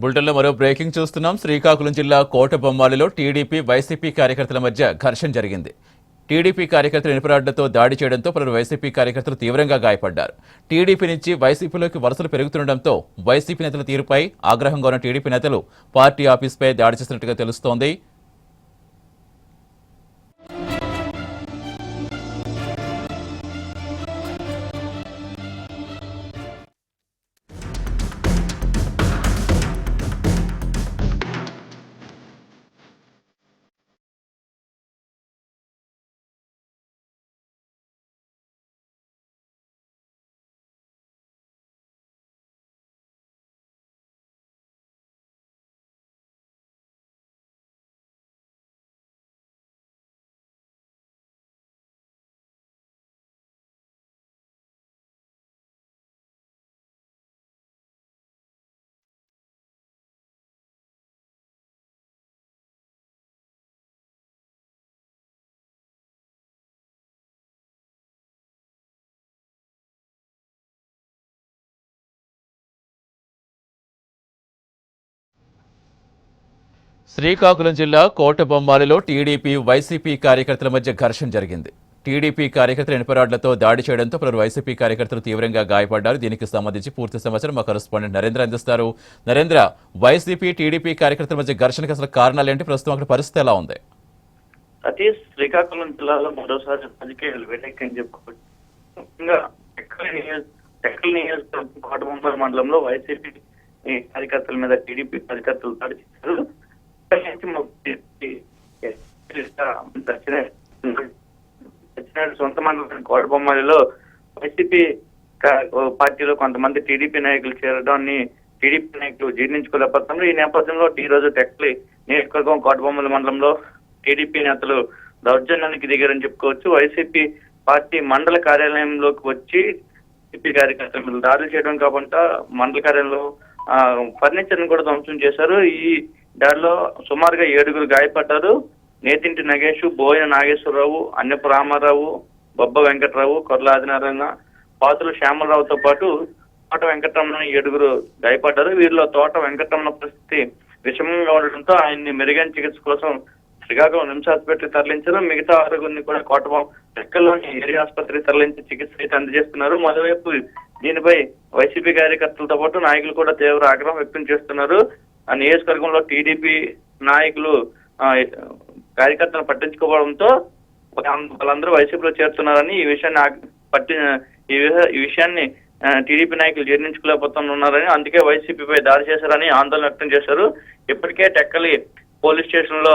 బులెటిన్లో మరో బ్రేకింగ్ చూస్తున్నాం. శ్రీకాకుళం జిల్లా కోటబొమ్మాలిలో టీడీపీ వైసీపీ కార్యకర్తల మధ్య ఘర్షణ జరిగింది. టీడీపీ కార్యకర్తలు ఇనుపరాడ్లతో దాడి చేయడంతో పలువురు వైసీపీ కార్యకర్తలు తీవ్రంగా గాయపడ్డారు. టీడీపీ నుంచి వైసీపీలోకి వలసలు పెరుగుతుండటంతో వైసీపీ నేతల తీరుపై ఆగ్రహంగా ఉన్న టీడీపీ నేతలు పార్టీ ఆఫీస్పై దాడి చేసినట్టుగా తెలుస్తోంది. శ్రీకాకుళం జిల్లా కోటబొమ్మాలిలో టీడీపీ వైసీపీ కార్యకర్తల మధ్య ఘర్షణ జరిగింది. టీడీపీ కార్యకర్తలు ఇనుపరాడ్లతో దాడి చేయడంతో పలువురు వైసీపీ కార్యకర్తలు తీవ్రంగా గాయపడ్డారు. దీనికి సంబంధించి పూర్తి సమాచారం మా కరెస్పాండెంట్ నరేంద్ర అందిస్తారు. నరేంద్ర, వైసీపీ టీడీపీ కార్యకర్తల మధ్య ఘర్షణకు అసలు కారణాలు ఏంటి? ప్రస్తుతం అక్కడ పరిస్థితి ఎలా ఉంది? సతీష్, శ్రీకాకుళం జిల్లాలో మరోసారి రాజకీయాలు వేడెక్కని చెప్పుకోవచ్చు. ముఖ్యంగా టెక్కల్ నియోజకవర్గం కోటబొమ్మాలి మండలంలో వైసీపీ కార్యకర్తల మీద టీడీపీ కార్యకర్తలు దాడి చేశారు. సొంత మండలం కోటబొమ్మాలిలో వైసీపీ పార్టీలో కొంతమంది టీడీపీ నాయకులు చేరడాన్ని టీడీపీ నాయకులు జీర్ణించుకోలేకపోతున్నారు. ఈ నేపథ్యంలో ఈ రోజు టెక్కలి నియోజకవర్గం కోటబొమ్మాలి మండలంలో టీడీపీ నేతలు దౌర్జన్యానికి దిగారని చెప్పుకోవచ్చు. వైసీపీ పార్టీ మండల కార్యాలయంలోకి వచ్చి టీడీపీ కార్యకర్తల మీద దాడులు చేయడం కాకుండా మండల కార్యాలయంలో ఫర్నిచర్ ను కూడా ధ్వంసం చేశారు. ఈ దాడిలో సుమారుగా 7 గాయపడ్డారు. నేతింటి నగేష్, బోయిన నాగేశ్వరరావు, అన్నపు రామారావు, బొబ్బ వెంకటరావు, కొర్ల ఆదినారాయణ, పాతులు శ్యామలరావుతో పాటు తోట వెంకటరమణ 7 గాయపడ్డారు. వీరిలో తోట వెంకటరమణ పరిస్థితి విషమంగా ఉండడంతో ఆయన్ని మెరుగైన చికిత్స కోసం శ్రీకాకుళం నిమ్స్ ఆసుపత్రికి తరలించారు. మిగతా 6 కూడా టెక్కల్లోని ఏరియా ఆసుపత్రికి తరలించి చికిత్స అయితే అందజేస్తున్నారు. మరోవైపు దీనిపై వైసీపీ కార్యకర్తలతో పాటు నాయకులు కూడా తీవ్ర ఆగ్రహం వ్యక్తం చేస్తున్నారు. ఆ నియోజకవర్గంలో టీడీపీ నాయకులు కార్యకర్తలను పట్టించుకోవడంతో వాళ్ళందరూ వైసీపీలో చేరుతున్నారని ఈ విషయాన్ని టీడీపీ నాయకులు జీర్ణించుకోలేకపోతున్నారని, అందుకే వైసీపీపై దాడి చేశారని ఆందోళన వ్యక్తం చేశారు. ఇప్పటికే టెక్కలి పోలీస్ స్టేషన్ లో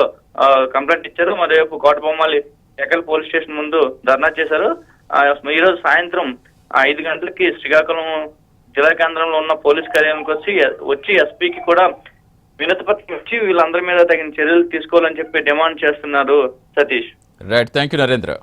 కంప్లైంట్ ఇచ్చారు. మరోవైపు కోటబొమ్మాలి టెక్కలి పోలీస్ స్టేషన్ ముందు ధర్నా చేశారు. ఈ రోజు సాయంత్రం 5 గంటలకి శ్రీకాకుళం జిల్లా కేంద్రంలో ఉన్న పోలీస్ కార్యాలయానికి వచ్చి ఎస్పీకి కూడా వినతి పత్రం ఇచ్చి వీళ్ళందరి మీద తగిన చర్యలు తీసుకోవాలని చెప్పి డిమాండ్ చేస్తున్నారు. Satish. Right, thank you Narendra.